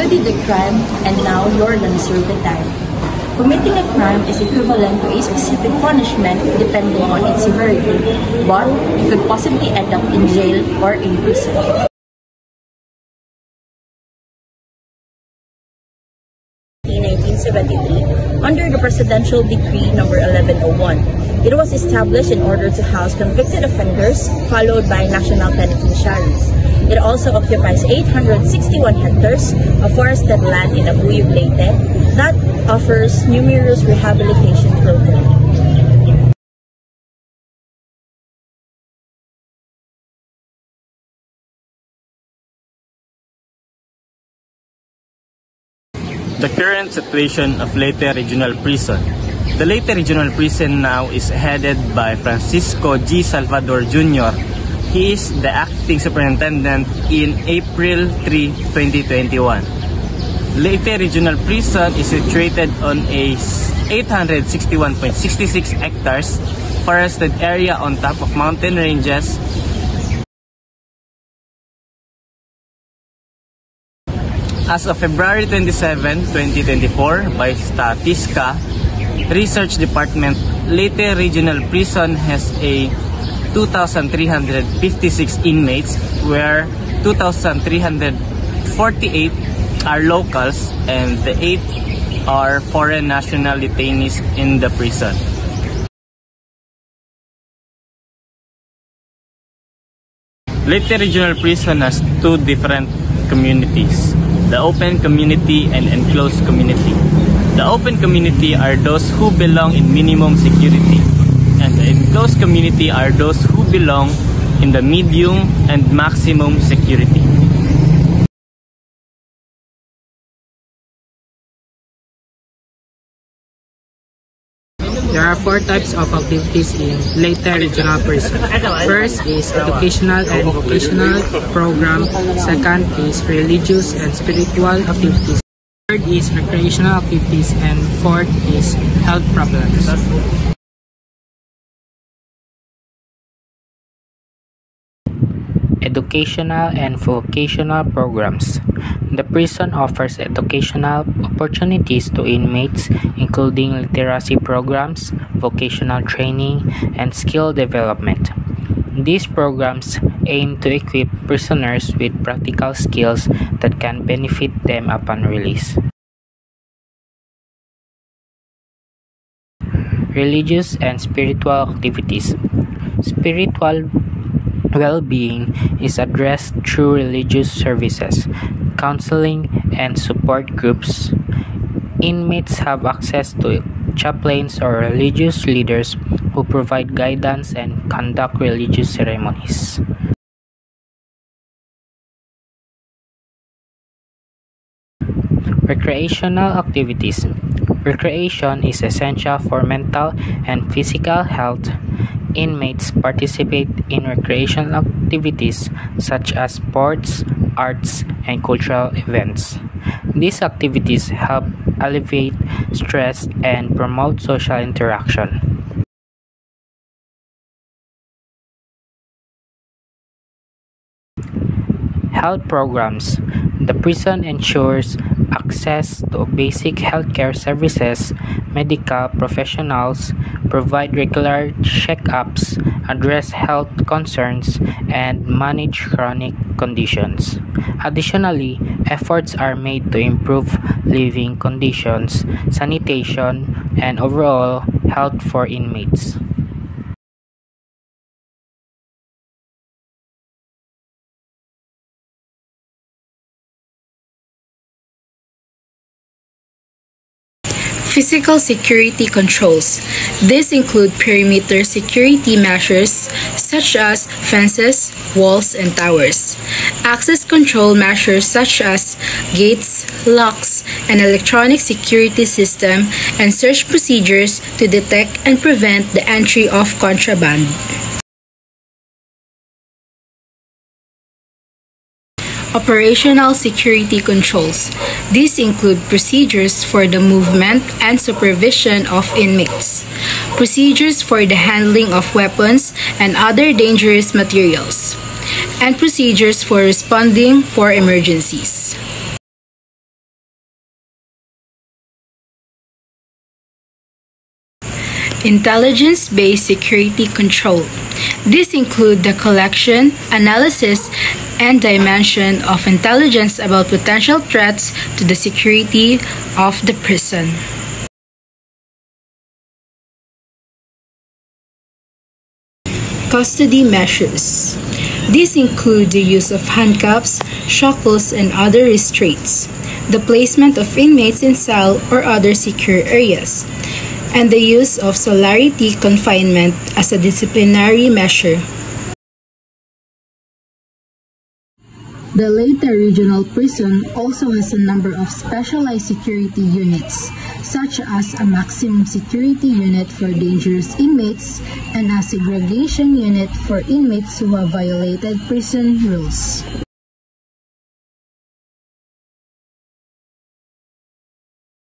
did the crime and now you're gonna serve the time. Committing a crime is equivalent to a specific punishment depending on its severity, but you could possibly end up in jail or in prison. In 1973, under the Presidential Decree No. 1101, it was established in order to house convicted offenders, followed by national penitentiaries. It also occupies 861 hectares of forested land in Abuyog, Leyte that offers numerous rehabilitation programs. The current situation of Leyte Regional Prison. The Leyte Regional Prison now is headed by Francisco G. Salvador Jr. He is the acting superintendent in April 3, 2021. Leyte Regional Prison is situated on a 861.66 hectares forested area on top of mountain ranges. As of February 27, 2024, by Statista Research Department, Leyte Regional Prison has a 2,356 inmates, where 2,348 are locals and the 8 are foreign national detainees in the prison. Leyte Regional Prison has two different communities: the open community and enclosed community. The open community are those who belong in minimum security, and the enclosed community are those who belong in the medium and maximum security. There are 4 types of activities in Leyte Regional Prison. First is educational and vocational program. Second is religious and spiritual activities. Third is recreational activities, and fourth is health problems. Educational and vocational programs. The prison offers educational opportunities to inmates, including literacy programs, vocational training, and skill development. These programs aim to equip prisoners with practical skills that can benefit them upon release. Religious and spiritual activities. Spiritual well-being is addressed through religious services, counseling, and support groups. Inmates have access to chaplains or religious leaders who provide guidance and conduct religious ceremonies. Recreational activities. Recreation is essential for mental and physical health. Inmates participate in recreational activities such as sports, arts, and cultural events. These activities help alleviate stress and promote social interaction. Health programs. The prison ensures access to basic healthcare services. Medical professionals provide regular checkups, address health concerns, and manage chronic conditions. Additionally, efforts are made to improve living conditions, sanitation, and overall health for inmates. Physical security controls. These include perimeter security measures such as fences, walls, and towers. Access control measures such as gates, locks, and electronic security system, and search procedures to detect and prevent the entry of contraband. Operational security controls. These include procedures for the movement and supervision of inmates, procedures for the handling of weapons and other dangerous materials, and procedures for responding for emergencies. intelligence-based security control. These include the collection, analysis, and dimension of intelligence about potential threats to the security of the prison. Custody measures. These include the use of handcuffs, shackles, and other restraints, the placement of inmates in cell or other secure areas, and the use of solitary confinement as a disciplinary measure. The Leyte Regional Prison also has a number of specialized security units, such as a maximum security unit for dangerous inmates and a segregation unit for inmates who have violated prison rules.